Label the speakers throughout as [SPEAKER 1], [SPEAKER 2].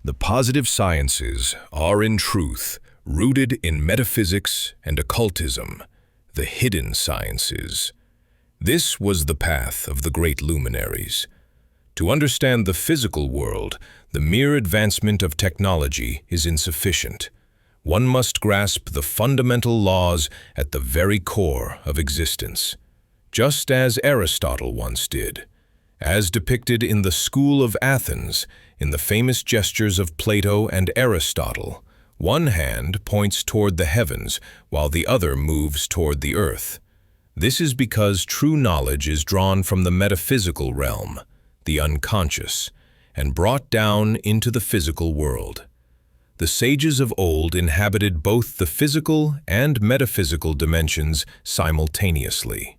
[SPEAKER 1] The positive sciences are in truth rooted in metaphysics and occultism, the hidden sciences. This was the path of the great luminaries. To understand the physical world, the mere advancement of technology is insufficient. One must grasp the fundamental laws at the very core of existence, just as Aristotle once did. As depicted in the School of Athens, in the famous gestures of Plato and Aristotle, one hand points toward the heavens while the other moves toward the earth. This is because true knowledge is drawn from the metaphysical realm, the unconscious, and brought down into the physical world. The sages of old inhabited both the physical and metaphysical dimensions simultaneously.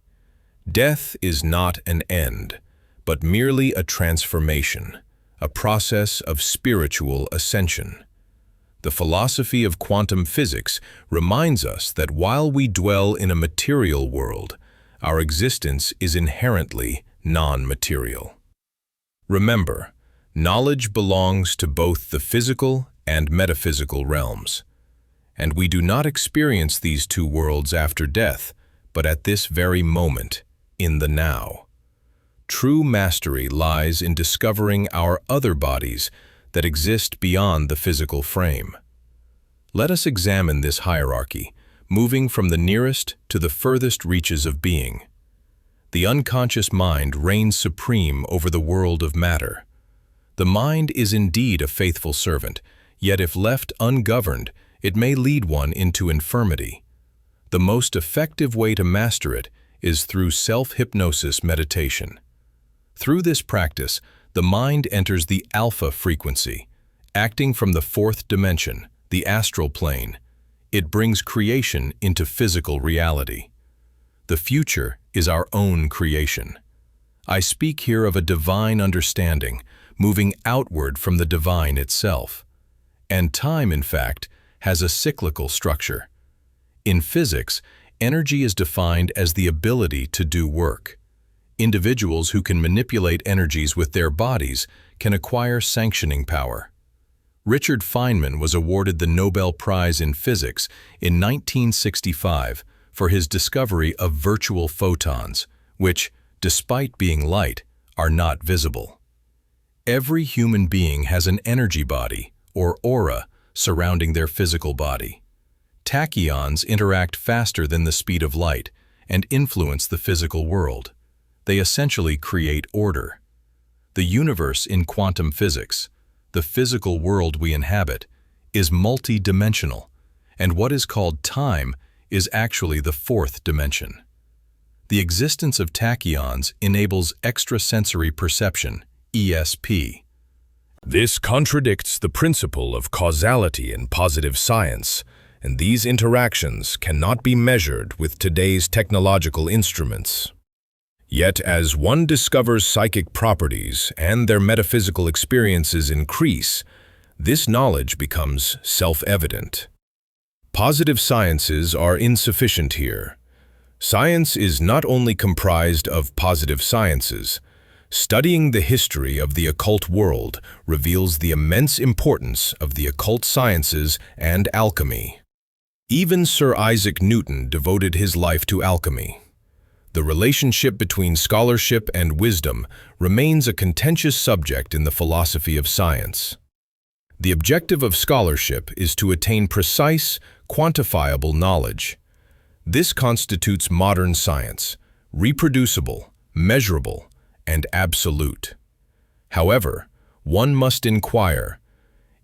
[SPEAKER 1] Death is not an end, but merely a transformation, a process of spiritual ascension. The philosophy of quantum physics reminds us that while we dwell in a material world, our existence is inherently non-material. Remember, knowledge belongs to both the physical and metaphysical realms, and we do not experience these two worlds after death, but at this very moment, in the now. True mastery lies in discovering our other bodies that exist beyond the physical frame. Let us examine this hierarchy, moving from the nearest to the furthest reaches of being. The unconscious mind reigns supreme over the world of matter. The mind is indeed a faithful servant, yet if left ungoverned, it may lead one into infirmity. The most effective way to master it is through self-hypnosis meditation. Through this practice, the mind enters the alpha frequency, acting from the fourth dimension, the astral plane. It brings creation into physical reality. The future is our own creation. I speak here of a divine understanding, moving outward from the divine itself. And time, in fact, has a cyclical structure. In physics, energy is defined as the ability to do work. Individuals who can manipulate energies with their bodies can acquire sanctioning power. Richard Feynman was awarded the Nobel Prize in Physics in 1965 for his discovery of virtual photons, which, despite being light, are not visible. Every human being has an energy body, or aura, surrounding their physical body. Tachyons interact faster than the speed of light and influence the physical world. They essentially create order. The universe in quantum physics, the physical world we inhabit, is multi-dimensional, and what is called time is actually the fourth dimension. The existence of tachyons enables extrasensory perception, ESP.
[SPEAKER 2] This contradicts the principle of causality in positive science, and these interactions cannot be measured with today's technological instruments. Yet as one discovers psychic properties and their metaphysical experiences increase, this knowledge becomes self-evident. Positive sciences are insufficient here. Science is not only comprised of positive sciences. Studying the history of the occult world reveals the immense importance of the occult sciences and alchemy. Even Sir Isaac Newton devoted his life to alchemy. The relationship between scholarship and wisdom remains a contentious subject in the philosophy of science. The objective of scholarship is to attain precise, quantifiable knowledge. This constitutes modern science, reproducible, measurable, and absolute. However, one must inquire,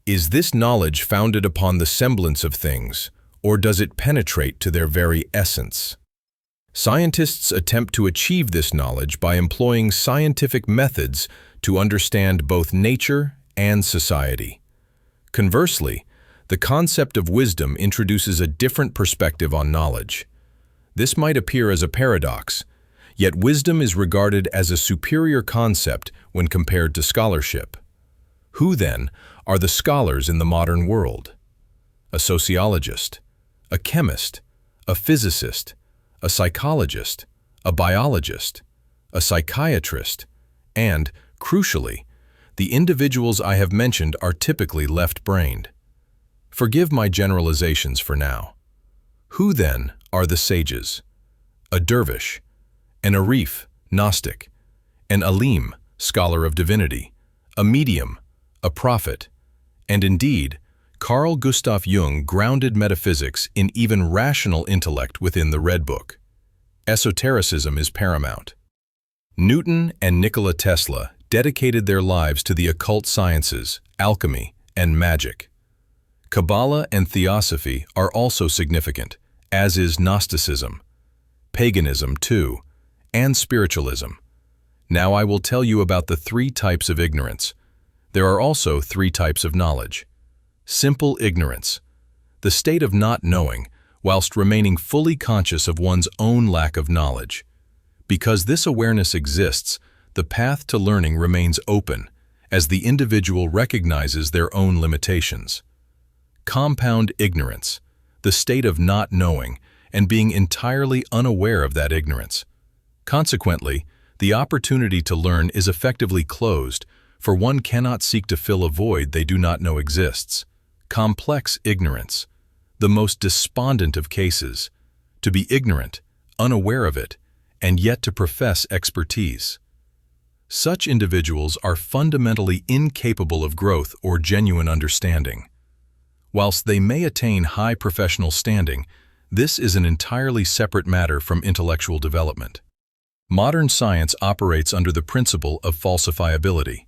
[SPEAKER 2] is this knowledge founded upon the semblance of things, or does it penetrate to their very essence? Scientists attempt to achieve this knowledge by employing scientific methods to understand both nature and society. Conversely, the concept of wisdom introduces a different perspective on knowledge. This might appear as a paradox, yet wisdom is regarded as a superior concept when compared to scholarship. Who, then, are the scholars in the modern world? A sociologist, a chemist, a physicist, a psychologist, a biologist, a psychiatrist, and, crucially, the individuals I have mentioned are typically left-brained. Forgive my generalizations for now. Who, then, are the sages? A dervish, an arif, Gnostic, an alim, scholar of divinity, a medium, a prophet, and indeed, Carl Gustav Jung grounded metaphysics in even rational intellect within the Red Book. Esotericism is paramount. Newton and Nikola Tesla dedicated their lives to the occult sciences, alchemy, and magic. Kabbalah and Theosophy are also significant, as is Gnosticism, paganism too, and spiritualism. Now I will tell you about the 3 types of ignorance. There are also 3 types of knowledge. Simple ignorance, the state of not knowing, whilst remaining fully conscious of one's own lack of knowledge. Because this awareness exists, the path to learning remains open, as the individual recognizes their own limitations. Compound ignorance, the state of not knowing and being entirely unaware of that ignorance. Consequently, the opportunity to learn is effectively closed, for one cannot seek to fill a void they do not know exists. Complex ignorance, the most despondent of cases, to be ignorant, unaware of it, and yet to profess expertise. Such individuals are fundamentally incapable of growth or genuine understanding. Whilst they may attain high professional standing, this is an entirely separate matter from intellectual development. Modern science operates under the principle of falsifiability.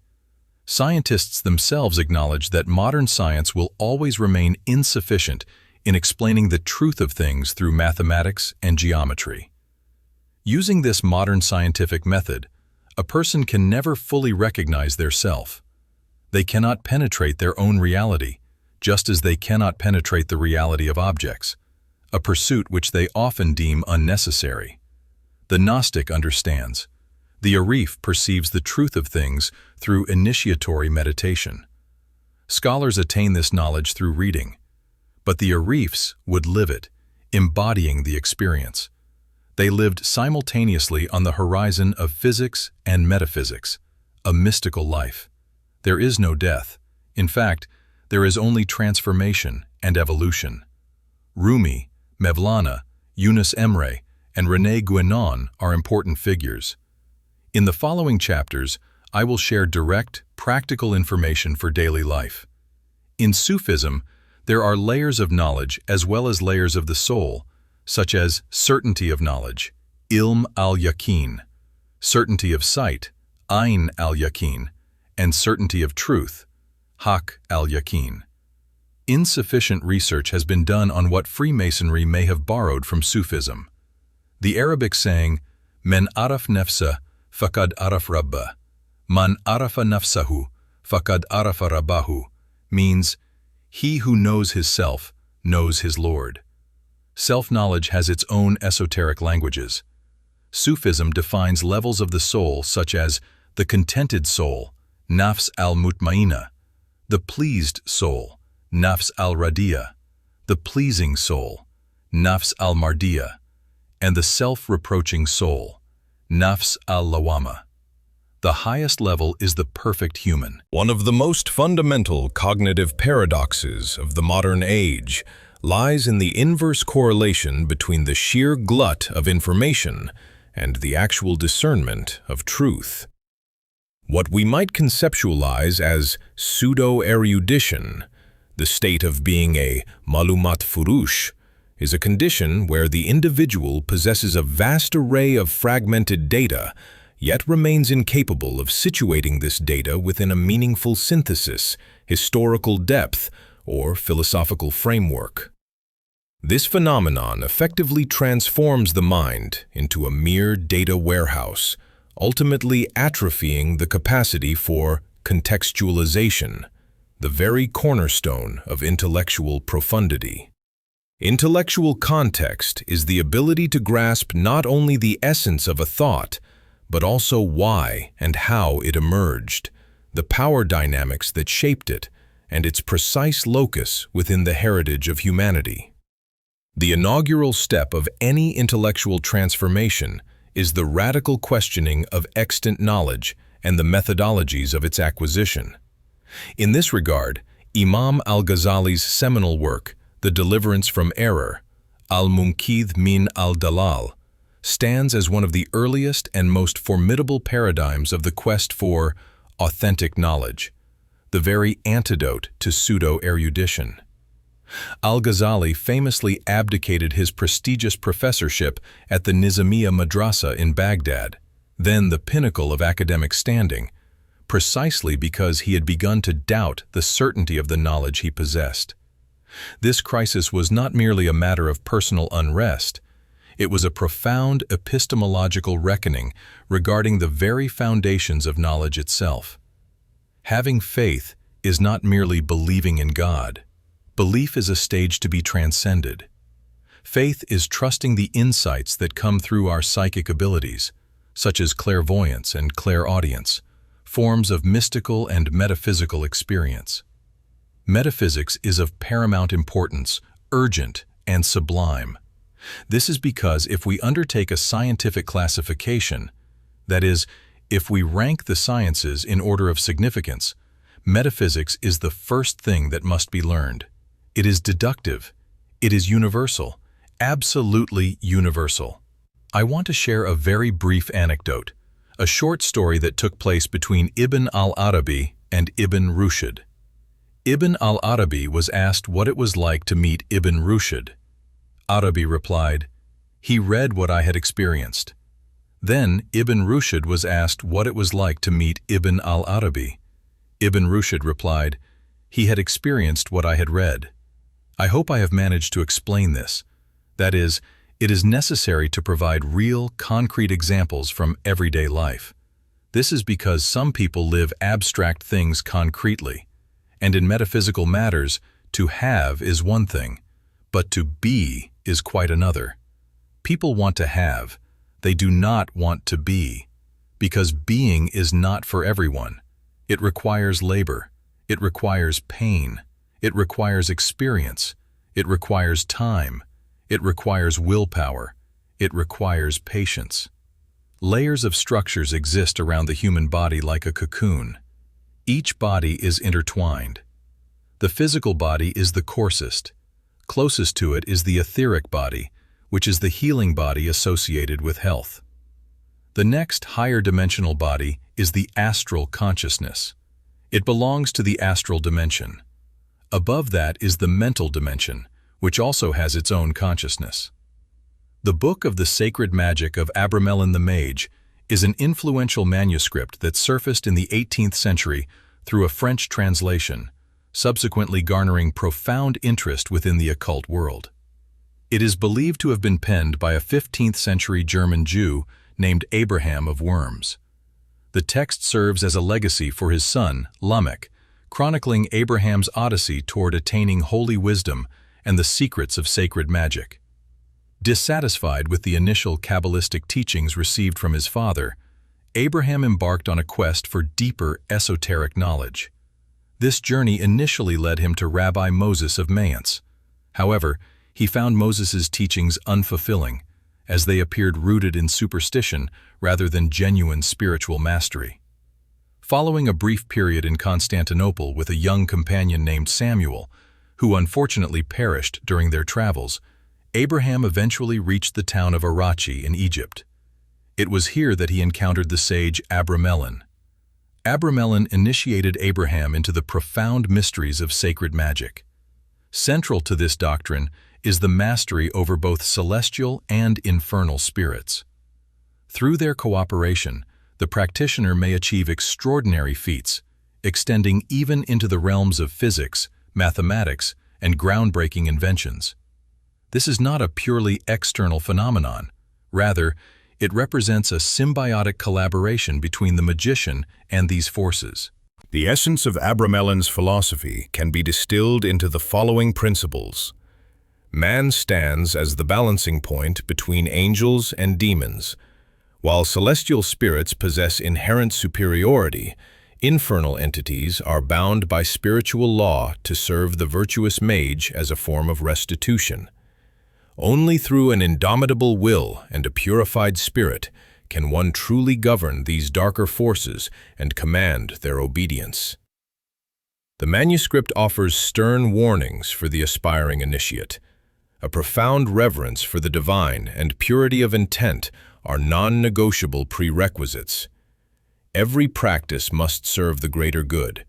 [SPEAKER 2] Scientists themselves acknowledge that modern science will always remain insufficient in explaining the truth of things through mathematics and geometry. Using this modern scientific method, a person can never fully recognize their self. They cannot penetrate their own reality, just as they cannot penetrate the reality of objects, a pursuit which they often deem unnecessary. The Gnostic understands. The arif perceives the truth of things through initiatory meditation. Scholars attain this knowledge through reading, but the arifs would live it, embodying the experience. They lived simultaneously on the horizon of physics and metaphysics, a mystical life. There is no death. In fact, there is only transformation and evolution. Rumi, Mevlana, Yunus Emre, and René Guénon are important figures. In the following chapters, I will share direct, practical information for daily life. In Sufism, there are layers of knowledge as well as layers of the soul, such as certainty of knowledge, ilm al-yaqeen, certainty of sight, ayn al-yaqeen, and certainty of truth, haq al-yaqeen. Insufficient research has been done on what Freemasonry may have borrowed from Sufism. The Arabic saying, "Men araf nafsa, faqad araf rabba, man arafa nafsahu, faqad arafa rabbahu," means, he who knows his self knows his Lord. Self-knowledge has its own esoteric languages. Sufism defines levels of the soul such as the contented soul, nafs al-mutmainna, the pleased soul, nafs al-radiya, the pleasing soul, nafs al-mardiya, and the self-reproaching soul, nafs al-lawama. The highest level is the perfect human.
[SPEAKER 1] One of the most fundamental cognitive paradoxes of the modern age lies in the inverse correlation between the sheer glut of information and the actual discernment of truth. What we might conceptualize as pseudo-erudition, the state of being a malumat furush, is a condition where the individual possesses a vast array of fragmented data, yet remains incapable of situating this data within a meaningful synthesis, historical depth, or philosophical framework. This phenomenon effectively transforms the mind into a mere data warehouse, ultimately atrophying the capacity for contextualization, the very cornerstone of intellectual profundity. Intellectual context is the ability to grasp not only the essence of a thought, but also why and how it emerged, the power dynamics that shaped it, and its precise locus within the heritage of humanity. The inaugural step of any intellectual transformation is the radical questioning of extant knowledge
[SPEAKER 2] and the methodologies of its acquisition. In this regard, Imam al-Ghazali's seminal work, The Deliverance from Error, Al-Munqidh min al-Dalal, stands as one of the earliest and most formidable paradigms of the quest for authentic knowledge, the very antidote to pseudo-erudition. Al-Ghazali famously abdicated his prestigious professorship at the Nizamiya Madrasa in Baghdad, then the pinnacle of academic standing, precisely because he had begun to doubt the certainty of the knowledge he possessed. This crisis was not merely a matter of personal unrest, it was a profound epistemological reckoning regarding the very foundations of knowledge itself. Having faith is not merely believing in God. Belief is a stage to be transcended. Faith is trusting the insights that come through our psychic abilities, such as clairvoyance and clairaudience, forms of mystical and metaphysical experience. Metaphysics is of paramount importance, urgent, and sublime. This is because if we undertake a scientific classification, that is, if we rank the sciences in order of significance, metaphysics is the first thing that must be learned. It is deductive. It is universal, absolutely universal. I want to share a very brief anecdote, a short story that took place between Ibn al-Arabi and Ibn Rushd. Ibn al-Arabi was asked what it was like to meet Ibn Rushd. Arabi replied, "He read what I had experienced." Then Ibn Rushd was asked what it was like to meet Ibn al-Arabi. Ibn Rushd replied, "He had experienced what I had read." I hope I have managed to explain this. That is, it is necessary to provide real, concrete examples from everyday life. This is because some people live abstract things concretely, and in metaphysical matters, to have is one thing, but to be is quite another. People want to have, they do not want to be, because being is not for everyone. It requires labor, it requires pain, it requires experience, it requires time, it requires willpower, it requires patience. Layers of structures exist around the human body like a cocoon. Each body is intertwined. The physical body is the coarsest. Closest to it is the etheric body, which is the healing body associated with health. The next higher dimensional body is the astral consciousness. It belongs to the astral dimension. Above that is the mental dimension, which also has its own consciousness. The Book of the Sacred Magic of Abramelon the Mage is an influential manuscript that surfaced in the 18th century through a French translation, subsequently garnering profound interest within the occult world. It is believed to have been penned by a 15th century German Jew named Abraham of Worms. The text serves as a legacy for his son, Lamech, chronicling Abraham's odyssey toward attaining holy wisdom and the secrets of sacred magic. Dissatisfied with the initial Kabbalistic teachings received from his father, Abraham embarked on a quest for deeper esoteric knowledge. This journey initially led him to Rabbi Moses of Mayence. However, he found Moses's teachings unfulfilling, as they appeared rooted in superstition rather than genuine spiritual mastery. Following a brief period in Constantinople with a young companion named Samuel, who unfortunately perished during their travels, Abraham eventually reached the town of Arachi in Egypt. It was here that he encountered the sage Abramelon. Abramelon initiated Abraham into the profound mysteries of sacred magic. Central to this doctrine is the mastery over both celestial and infernal spirits. Through their cooperation, the practitioner may achieve extraordinary feats, extending even into the realms of physics, mathematics, and groundbreaking inventions. This is not a purely external phenomenon. Rather, it represents a symbiotic collaboration between the magician and these forces.
[SPEAKER 1] The essence of Abramelon's philosophy can be distilled into the following principles. Man stands as the balancing point between angels and demons. While celestial spirits possess inherent superiority, infernal entities are bound by spiritual law to serve the virtuous mage as a form of restitution. Only through an indomitable will and a purified spirit
[SPEAKER 2] can one truly govern these darker forces and command their obedience. The manuscript offers stern warnings for the aspiring initiate. A profound reverence for the divine and purity of intent are non-negotiable prerequisites. Every practice must serve the greater good.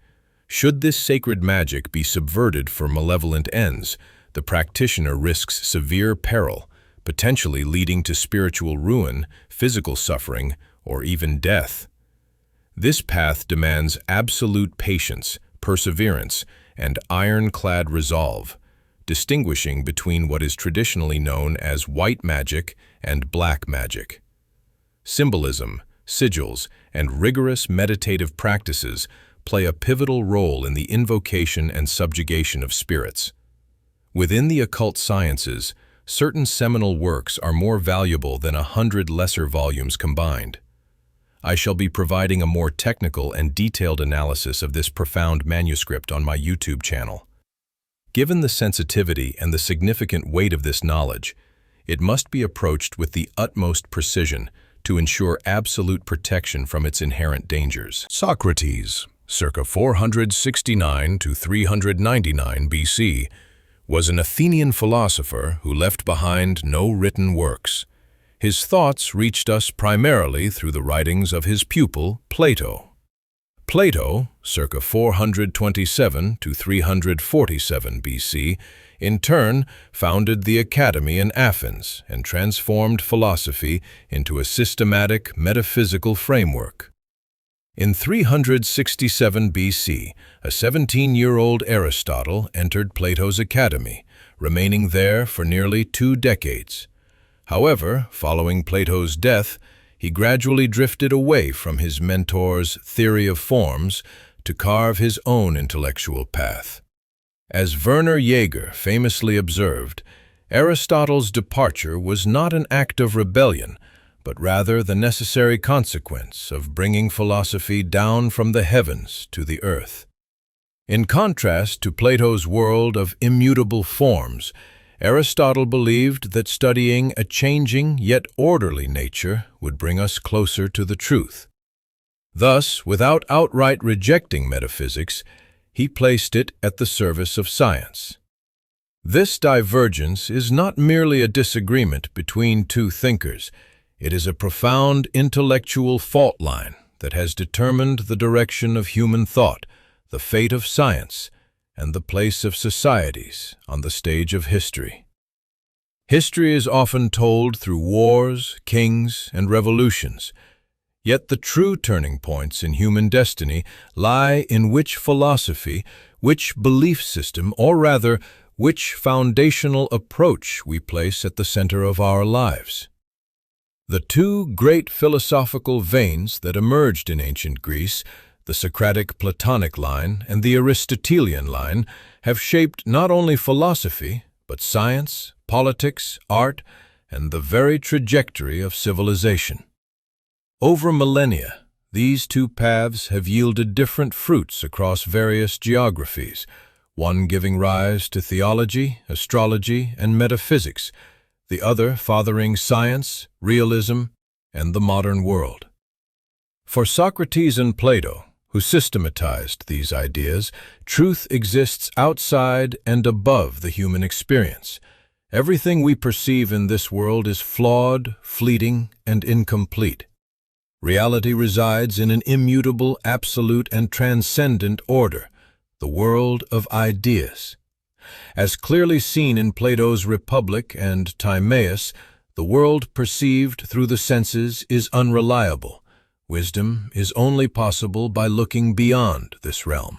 [SPEAKER 2] Should this sacred magic be subverted for malevolent ends, the practitioner risks severe peril, potentially leading to spiritual ruin, physical suffering, or even death. This path demands absolute patience, perseverance, and ironclad resolve, distinguishing between what is traditionally known as white magic and black magic. Symbolism, sigils, and rigorous meditative practices play a pivotal role in the invocation and subjugation of spirits. Within the occult sciences, certain seminal works are more valuable than 100 lesser volumes combined. I shall be providing a more technical and detailed analysis of this profound manuscript on my YouTube channel. Given the sensitivity and the significant weight of this knowledge, it must be approached with the utmost precision to ensure absolute protection from its inherent dangers. Socrates, circa 469 to 399 BC, was an Athenian philosopher who left behind no written works. His thoughts reached us primarily through the writings of his pupil, Plato. Plato, circa 427 to 347 BC, in turn founded the Academy in Athens and transformed philosophy into a systematic metaphysical framework. In 367 BC, a 17-year-old Aristotle entered Plato's academy, remaining there for nearly 2 decades. However, following Plato's death, he gradually drifted away from his mentor's theory of forms to carve his own intellectual path. As Werner Jaeger famously observed, Aristotle's departure was not an act of rebellion, but rather the necessary consequence of bringing philosophy down from the heavens to the earth. In contrast to Plato's world of immutable forms, Aristotle believed that studying a changing yet orderly nature would bring us closer to the truth. Thus, without outright rejecting metaphysics, he placed it at the service of science. This divergence is not merely a disagreement between two thinkers. It is a profound intellectual fault line that has determined the direction of human thought, the fate of science, and the place of societies on the stage of history. History is often told through wars, kings, and revolutions. Yet the true turning points in human destiny lie in which philosophy, which belief system, or rather, which foundational approach we place at the center of our lives. The two great philosophical veins that emerged in ancient Greece, the Socratic-Platonic line and the Aristotelian line, have shaped not only philosophy, but science, politics, art, and the very trajectory of civilization. Over millennia, these two paths have yielded different fruits across various geographies, one giving rise to theology, astrology, and metaphysics, the other fathering science, realism, and the modern world. For Socrates and Plato, who systematized these ideas, truth exists outside and above the human experience. Everything we perceive in this world is flawed, fleeting, and incomplete. Reality resides in an immutable, absolute, and transcendent order, the world of ideas. As clearly seen in Plato's Republic and Timaeus, the world perceived through the senses is unreliable. Wisdom is only possible by looking beyond this realm.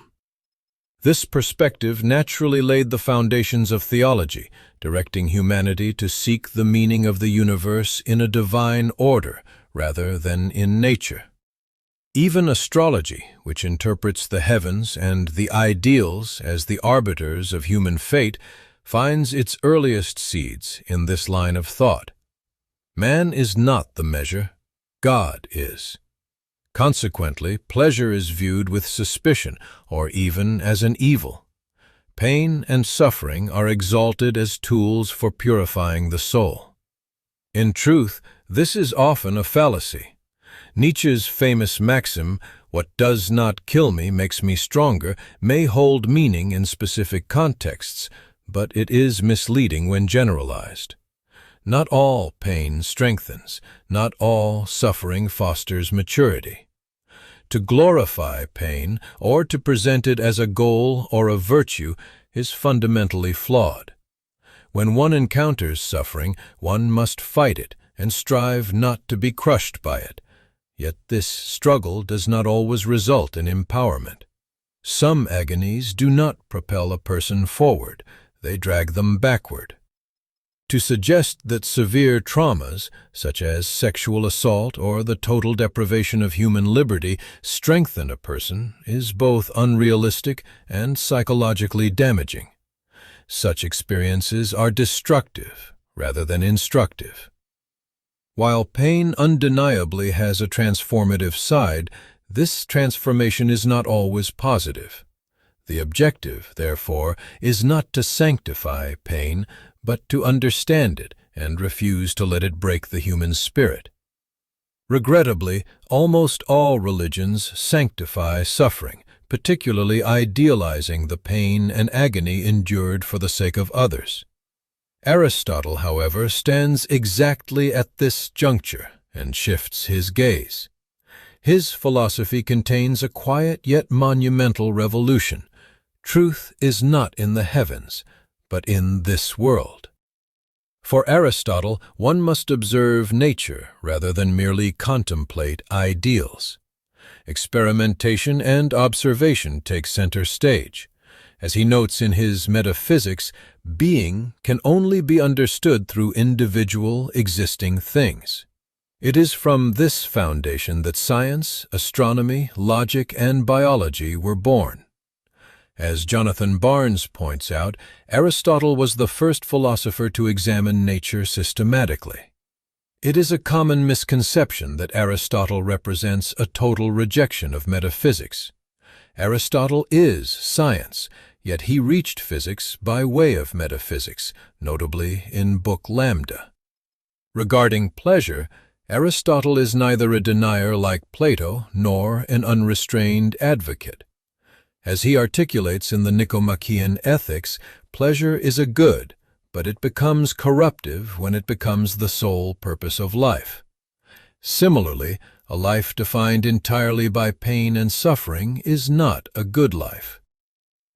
[SPEAKER 2] This perspective naturally laid the foundations of theology, directing humanity to seek the meaning of the universe in a divine order rather than in nature. Even astrology, which interprets the heavens and the ideals as the arbiters of human fate, finds its earliest seeds in this line of thought. Man is not the measure, God is. Consequently, pleasure is viewed with suspicion or even as an evil. Pain and suffering are exalted as tools for purifying the soul. In truth, this is often a fallacy. Nietzsche's famous maxim, "What does not kill me makes me stronger," may hold meaning in specific contexts, but it is misleading when generalized. Not all pain strengthens, not all suffering fosters maturity. To glorify pain, or to present it as a goal or a virtue, is fundamentally flawed. When one encounters suffering, one must fight it and strive not to be crushed by it. Yet this struggle does not always result in empowerment. Some agonies do not propel a person forward, they drag them backward. To suggest that severe traumas, such as sexual assault or the total deprivation of human liberty, strengthen a person is both unrealistic and psychologically damaging. Such experiences are destructive rather than instructive. While pain undeniably has a transformative side, this transformation is not always positive. The objective, therefore, is not to sanctify pain, but to understand it and refuse to let it break the human spirit. Regrettably, almost all religions sanctify suffering, particularly idealizing the pain and agony endured for the sake of others. Aristotle, however, stands exactly at this juncture and shifts his gaze. His philosophy contains a quiet yet monumental revolution. Truth is not in the heavens, but in this world. For Aristotle, one must observe nature rather than merely contemplate ideals. Experimentation and observation take center stage. As he notes in his Metaphysics, being can only be understood through individual, existing things. It is from this foundation that science, astronomy, logic, and biology were born. As Jonathan Barnes points out, Aristotle was the first philosopher to examine nature systematically. It is a common misconception that Aristotle represents a total rejection of metaphysics. Aristotle is science, yet he reached physics by way of metaphysics, notably in Book Lambda. Regarding pleasure, Aristotle is neither a denier like Plato nor an unrestrained advocate. As he articulates in the Nicomachean Ethics, pleasure is a good, but it becomes corruptive when it becomes the sole purpose of life. Similarly, a life defined entirely by pain and suffering is not a good life.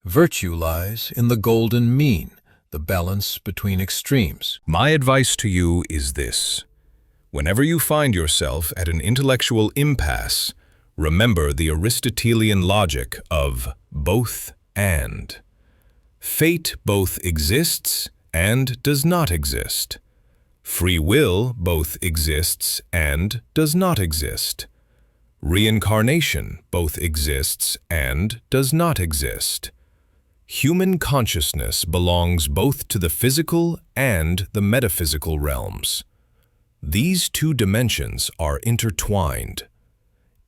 [SPEAKER 2] Virtue lies in the golden mean, the balance between extremes.
[SPEAKER 1] My advice to you is this. Whenever you find yourself at an intellectual impasse, remember the Aristotelian logic of both and. Fate both exists and does not exist. Free will both exists and does not exist. Reincarnation both exists and does not exist. Human consciousness belongs both to the physical and the metaphysical realms. These two dimensions are intertwined.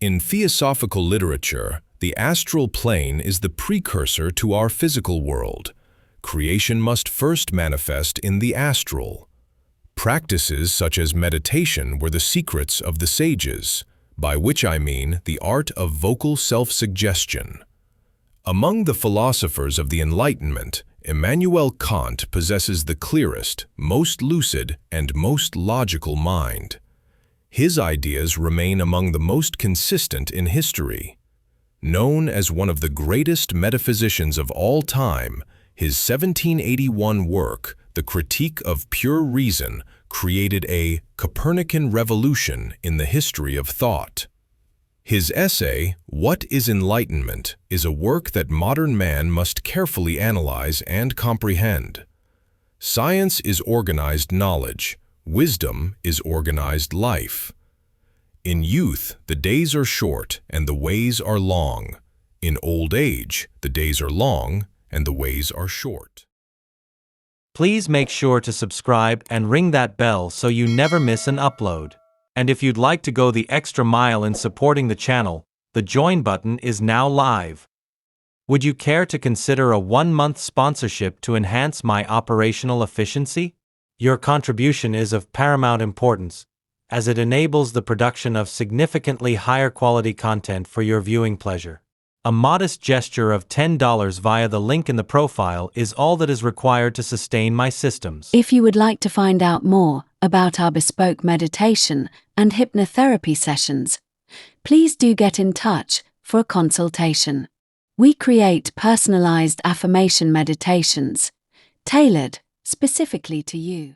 [SPEAKER 1] In theosophical literature, the astral plane is the precursor to our physical world. Creation must first manifest in the astral. Practices such as meditation were the secrets of the sages, by which I mean the art of vocal self-suggestion. Among the philosophers of the Enlightenment, Immanuel Kant possesses the clearest, most lucid, and most logical mind. His ideas remain among the most consistent in history. Known as one of the greatest metaphysicians of all time, his 1781 work, The Critique of Pure Reason, created a Copernican revolution in the history of thought. His essay, What is Enlightenment?, is a work that modern man must carefully analyze and comprehend. Science is organized knowledge. Wisdom is organized life. In youth, the days are short and the ways are long. In old age, the days are long and the ways are short.
[SPEAKER 3] Please make sure to subscribe and ring that bell so you never miss an upload. And if you'd like to go the extra mile in supporting the channel, the join button is now live. Would you care to consider a 1-month sponsorship to enhance my operational efficiency? Your contribution is of paramount importance, as it enables the production of significantly higher quality content for your viewing pleasure. A modest gesture of $10 via the link in the profile is all that is required to sustain my systems.
[SPEAKER 4] If you would like to find out more about our bespoke meditation and hypnotherapy sessions, please do get in touch for a consultation. We create personalized affirmation meditations tailored specifically to you.